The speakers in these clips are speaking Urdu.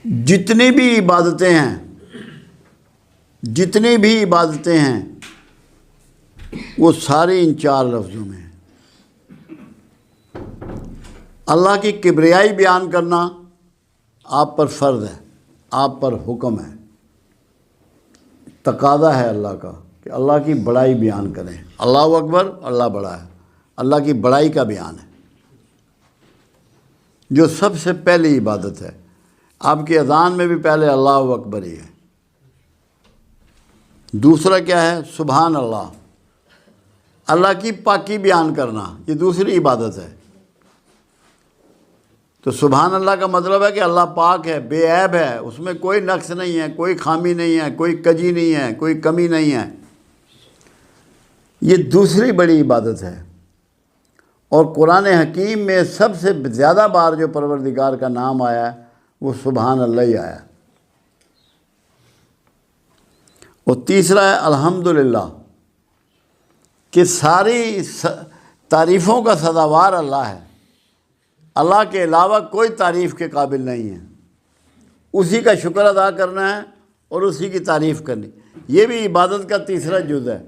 جتنی بھی عبادتیں ہیں وہ ساری ان 4 لفظوں میں ہیں۔ اللہ کی کبریائی بیان کرنا آپ پر فرض ہے، آپ پر حکم ہے، تقاضا ہے اللہ کا کہ اللہ کی بڑائی بیان کریں۔ اللہ اکبر، اللہ بڑا ہے، اللہ کی بڑائی کا بیان ہے، جو سب سے پہلی عبادت ہے۔ آپ کی اذان میں بھی پہلے اللہ اکبر ہی ہے۔ دوسرا کیا ہے؟ سبحان اللہ، اللہ کی پاکی بیان کرنا، یہ دوسری عبادت ہے۔ تو سبحان اللہ کا مطلب ہے کہ اللہ پاک ہے، بے عیب ہے، اس میں کوئی نقص نہیں ہے، کوئی خامی نہیں ہے، کوئی کجی نہیں ہے، کوئی کمی نہیں ہے۔ یہ دوسری بڑی عبادت ہے۔ اور قرآن حکیم میں سب سے زیادہ بار جو پروردگار کا نام آیا ہے وہ سبحان اللہ ہی آیا ہے۔ اور تیسرا ہے الحمدللہ، کہ ساری تعریفوں کا سزاوار اللہ ہے، اللہ کے علاوہ کوئی تعریف کے قابل نہیں ہے، اسی کا شکر ادا کرنا ہے اور اسی کی تعریف کرنی۔ یہ بھی عبادت کا تیسرا جز ہے۔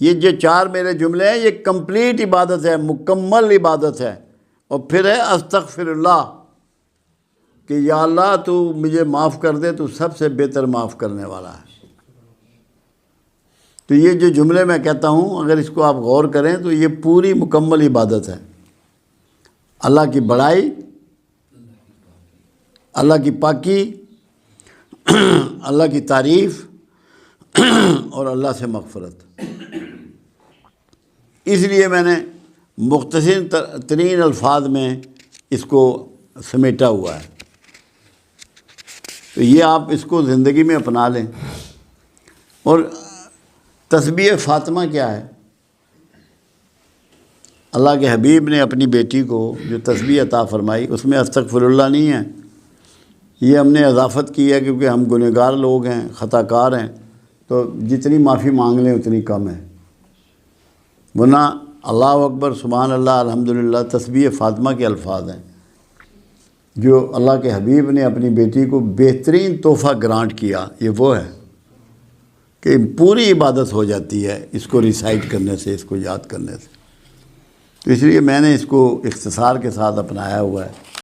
یہ جو 4 میرے جملے ہیں یہ کمپلیٹ عبادت ہے، مکمل عبادت ہے۔ اور پھر ہے استغفر اللہ، کہ یا اللہ تو مجھے معاف کر دے، تو سب سے بہتر معاف کرنے والا ہے۔ تو یہ جو جملے میں کہتا ہوں، اگر اس کو آپ غور کریں تو یہ پوری مکمل عبادت ہے۔ اللہ کی بڑائی، اللہ کی پاکی، اللہ کی تعریف اور اللہ سے مغفرت۔ اس لیے میں نے مختصر ترین الفاظ میں اس کو سمیٹا ہوا ہے۔ تو یہ آپ اس کو زندگی میں اپنا لیں۔ اور تسبیح فاطمہ کیا ہے؟ اللہ کے حبیب نے اپنی بیٹی کو جو تسبیح عطا فرمائی اس میں استغفر اللہ نہیں ہے، یہ ہم نے اضافت کی ہے کیونکہ ہم گنہگار لوگ ہیں، خطا کار ہیں، تو جتنی معافی مانگ لیں اتنی کم ہے۔ ورنہ اللہ اکبر، سبحان اللہ، الحمدللہ تسبیح فاطمہ کے الفاظ ہیں جو اللہ کے حبیب نے اپنی بیٹی کو بہترین تحفہ گرانٹ کیا۔ یہ وہ ہے کہ پوری عبادت ہو جاتی ہے اس کو ریسائٹ کرنے سے، اس کو یاد کرنے سے۔ تو اس لیے میں نے اس کو اختصار کے ساتھ اپنایا ہوا ہے۔